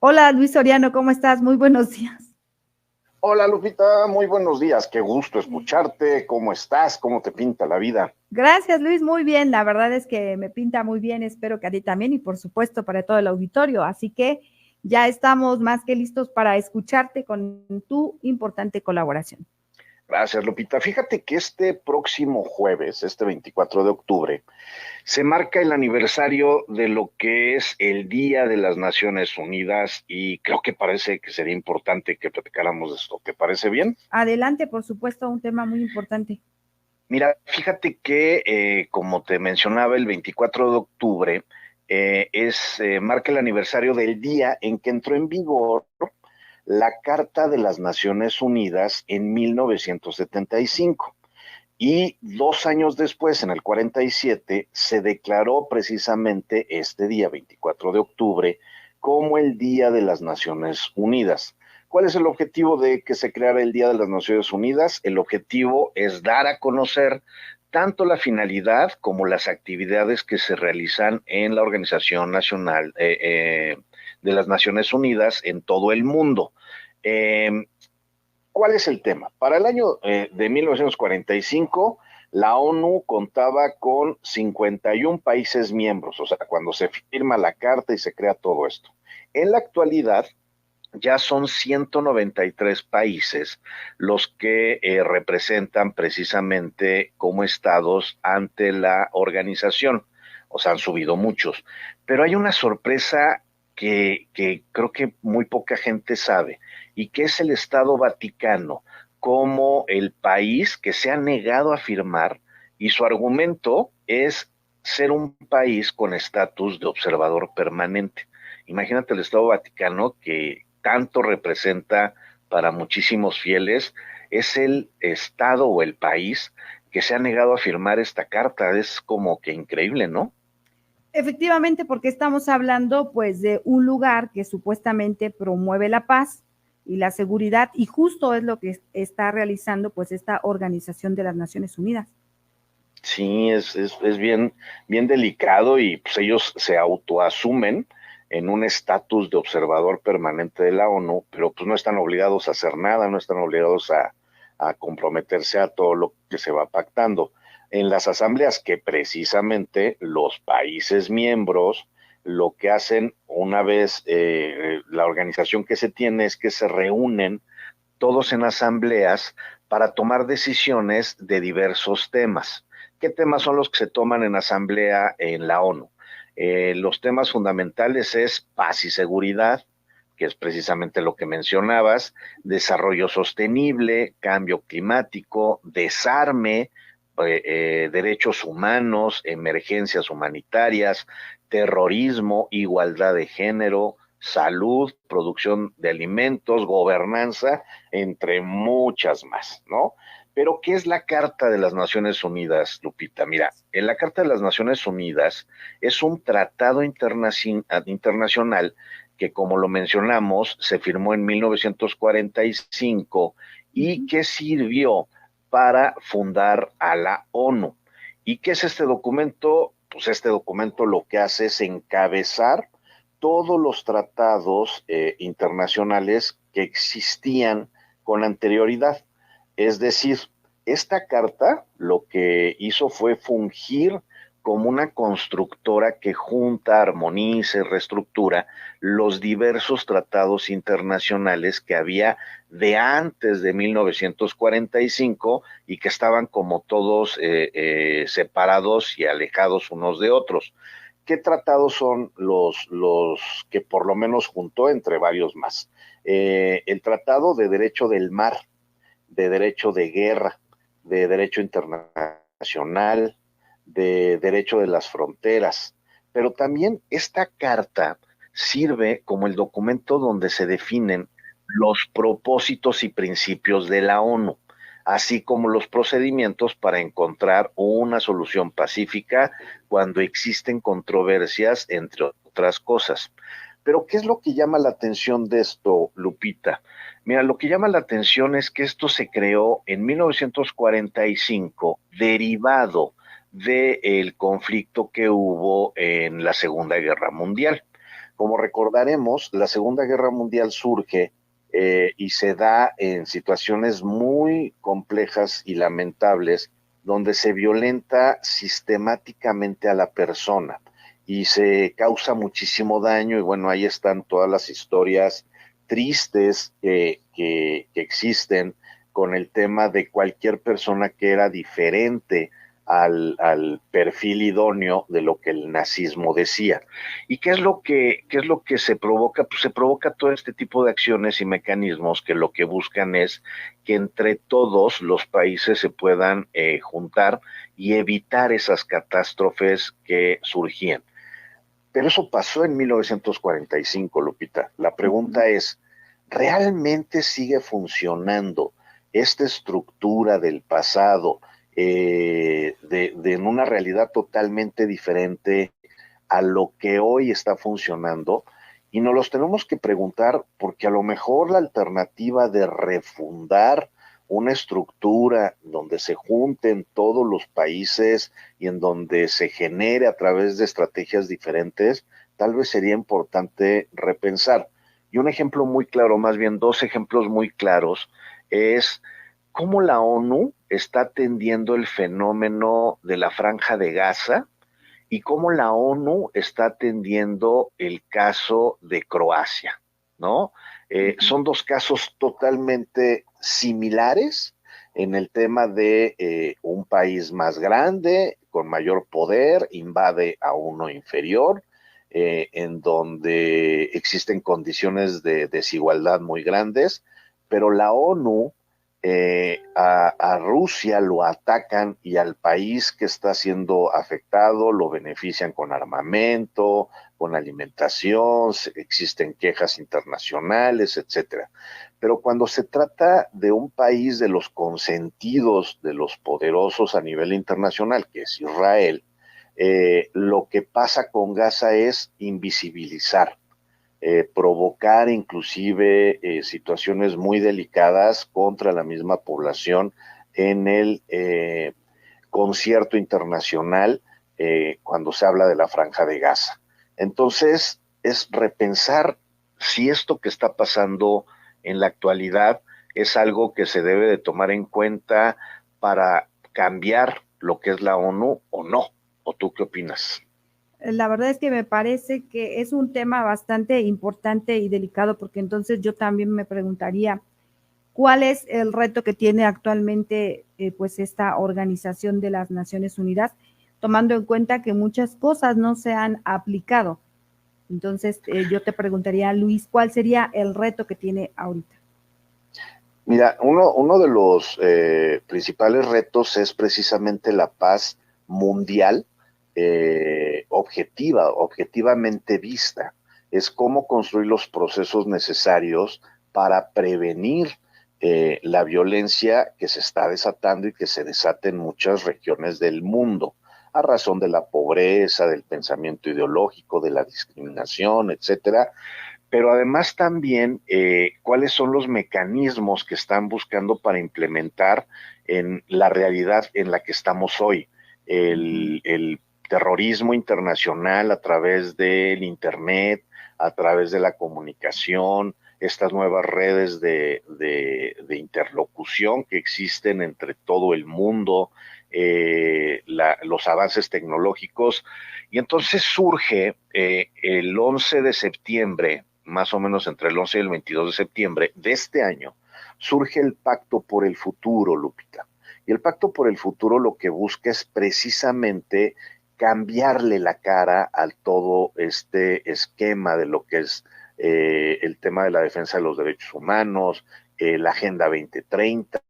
Hola Luis Soriano, ¿cómo estás? Muy buenos días. Hola Lupita, muy buenos días, qué gusto escucharte, ¿cómo estás? ¿Cómo te pinta la vida? Gracias Luis, muy bien. La verdad es que me pinta muy bien, espero que a ti también y por supuesto para todo el auditorio. Así que ya estamos más que listos para escucharte con tu importante colaboración. Gracias Lupita. Fíjate que este próximo jueves, este 24 de octubre, se marca el aniversario de lo que es el Día de las Naciones Unidas y creo que parece que sería importante que platicáramos de esto. ¿Te parece bien? Adelante, por supuesto, un tema muy importante. Mira, fíjate que como te mencionaba, el 24 de octubre marca el aniversario del día en que entró en vigor la Carta de las Naciones Unidas en 1975. Y 2 años después, en el 47, se declaró precisamente este día, 24 de octubre, como el Día de las Naciones Unidas. ¿Cuál es el objetivo de que se creara el Día de las Naciones Unidas? El objetivo es dar a conocer tanto la finalidad como las actividades que se realizan en la Organización Nacional de las Naciones Unidas en todo el mundo. Eh, ¿Cuál es el tema? Para el año de 1945, la ONU contaba con 51 países miembros, o sea, cuando se firma la carta y se crea todo esto. En la actualidad, ya son 193 países los que representan precisamente como estados ante la organización. O sea, han subido muchos. Pero hay una sorpresa que creo que muy poca gente sabe, y que es el Estado Vaticano como el país que se ha negado a firmar, y su argumento es ser un país con estatus de observador permanente. Imagínate el Estado Vaticano, que tanto representa para muchísimos fieles, es el Estado o el país que se ha negado a firmar esta carta. Es como que increíble, ¿no? Efectivamente, porque estamos hablando pues de un lugar que supuestamente promueve la paz y la seguridad y justo es lo que está realizando pues esta Organización de las Naciones Unidas. Sí, es bien, bien delicado, y pues ellos se autoasumen en un estatus de observador permanente de la ONU, pero pues no están obligados a hacer nada, no están obligados a comprometerse a todo lo que se va pactando. En las asambleas, que precisamente los países miembros lo que hacen una vez la organización que se tiene es que se reúnen todos en asambleas para tomar decisiones de diversos temas. ¿Qué temas son los que se toman en asamblea en la ONU? Los temas fundamentales es paz y seguridad, que es precisamente lo que mencionabas, desarrollo sostenible, cambio climático, desarme, derechos humanos, emergencias humanitarias, terrorismo, igualdad de género, salud, producción de alimentos, gobernanza, entre muchas más, ¿no? Pero, ¿qué es la Carta de las Naciones Unidas, Lupita? Mira, en la Carta de las Naciones Unidas es un tratado internacional que, como lo mencionamos, se firmó en 1945 Uh y -huh. que sirvió para fundar a la ONU. ¿Y qué es este documento? Pues este documento lo que hace es encabezar todos los tratados internacionales que existían con anterioridad. Es decir, esta carta lo que hizo fue fungir como una constructora que junta, armoniza y reestructura los diversos tratados internacionales que había de antes de 1945 y que estaban como todos separados y alejados unos de otros. ¿Qué tratados son los que por lo menos juntó entre varios más? El Tratado de Derecho del Mar, de Derecho de Guerra, de Derecho Internacional, de Derecho de las Fronteras. Pero también esta carta sirve como el documento donde se definen los propósitos y principios de la ONU, así como los procedimientos para encontrar una solución pacífica cuando existen controversias, entre otras cosas. Pero, ¿qué es lo que llama la atención de esto, Lupita? Mira, lo que llama la atención es que esto se creó en 1945, derivado del conflicto que hubo en la Segunda Guerra Mundial. Como recordaremos, la Segunda Guerra Mundial surge y se da en situaciones muy complejas y lamentables, donde se violenta sistemáticamente a la persona y se causa muchísimo daño, y bueno, ahí están todas las historias tristes que existen con el tema de cualquier persona que era diferente al perfil idóneo de lo que el nazismo decía. ¿Y qué es lo que se provoca? Pues se provoca todo este tipo de acciones y mecanismos que lo que buscan es que entre todos los países se puedan juntar y evitar esas catástrofes que surgían. Pero eso pasó en 1945, Lupita. La pregunta es, ¿realmente sigue funcionando esta estructura del pasado en una realidad totalmente diferente a lo que hoy está funcionando? Y nos los tenemos que preguntar porque a lo mejor la alternativa de refundar una estructura donde se junten todos los países y en donde se genere a través de estrategias diferentes, tal vez sería importante repensar. Y un ejemplo muy claro, más bien dos ejemplos muy claros, es cómo la ONU está atendiendo el fenómeno de la Franja de Gaza y cómo la ONU está atendiendo el caso de Croacia, ¿no? Son dos casos totalmente similares en el tema de un país más grande, con mayor poder, invade a uno inferior, en donde existen condiciones de desigualdad muy grandes, pero la ONU a Rusia lo atacan y al país que está siendo afectado lo benefician con armamento, con alimentación, existen quejas internacionales, etcétera. Pero cuando se trata de un país de los consentidos de los poderosos a nivel internacional, que es Israel, lo que pasa con Gaza es invisibilizar, provocar inclusive situaciones muy delicadas contra la misma población en el concierto internacional cuando se habla de la Franja de Gaza. Entonces, es repensar si esto que está pasando en la actualidad es algo que se debe de tomar en cuenta para cambiar lo que es la ONU o no. ¿O tú qué opinas? La verdad es que me parece que es un tema bastante importante y delicado porque entonces yo también me preguntaría cuál es el reto que tiene actualmente pues esta organización de las Naciones Unidas, tomando en cuenta que muchas cosas no se han aplicado. Entonces yo te preguntaría, Luis, ¿cuál sería el reto que tiene ahorita? Mira, uno de los principales retos es precisamente la paz mundial objetivamente vista. Es cómo construir los procesos necesarios para prevenir la violencia que se está desatando y que se desata en muchas regiones del mundo, a razón de la pobreza, del pensamiento ideológico, de la discriminación, etcétera, pero además también cuáles son los mecanismos que están buscando para implementar en la realidad en la que estamos hoy. El terrorismo internacional a través del Internet, a través de la comunicación, estas nuevas redes de interlocución que existen entre todo el mundo, los avances tecnológicos. Y entonces surge el 11 de septiembre, más o menos entre el 11 y el 22 de septiembre de este año, surge el Pacto por el Futuro, Lupita. Y el Pacto por el Futuro lo que busca es precisamente cambiarle la cara a todo este esquema de lo que es el tema de la defensa de los derechos humanos, la Agenda 2030,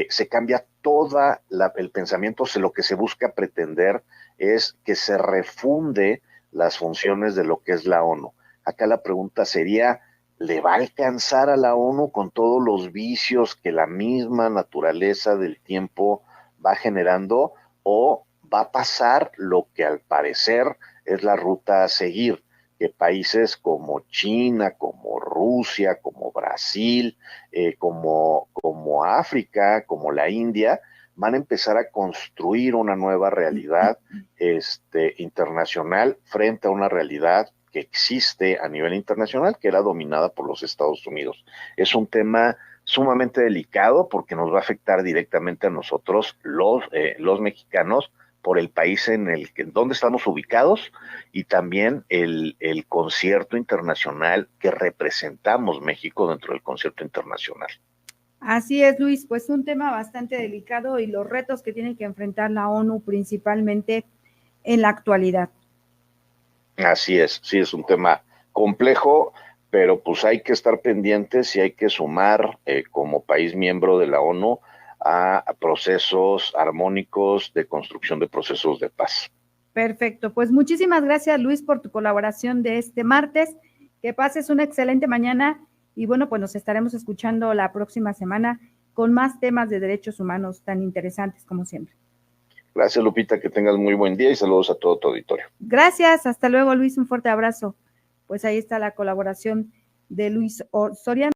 se cambia todo el pensamiento, lo que se busca pretender es que se refunde las funciones de lo que es la ONU. Acá la pregunta sería, ¿le va a alcanzar a la ONU con todos los vicios que la misma naturaleza del tiempo va generando o va a pasar lo que al parecer es la ruta a seguir? Que países como China, como Rusia, como Brasil, como África, como la India, van a empezar a construir una nueva realidad internacional frente a una realidad que existe a nivel internacional, que era dominada por los Estados Unidos. Es un tema sumamente delicado porque nos va a afectar directamente a nosotros, los mexicanos, por el país en el que donde estamos ubicados y también el concierto internacional que representamos México dentro del concierto internacional. Así es, Luis, pues un tema bastante delicado y los retos que tiene que enfrentar la ONU principalmente en la actualidad. Así es, sí es un tema complejo, pero pues hay que estar pendientes y hay que sumar como país miembro de la ONU a procesos armónicos de construcción de procesos de paz. Perfecto, pues muchísimas gracias, Luis, por tu colaboración de este martes. Que pases una excelente mañana y bueno, pues nos estaremos escuchando la próxima semana con más temas de derechos humanos tan interesantes como siempre. Gracias, Lupita, que tengas muy buen día y saludos a todo tu auditorio. Gracias, hasta luego, Luis, un fuerte abrazo. Pues ahí está la colaboración de Luis Soriano.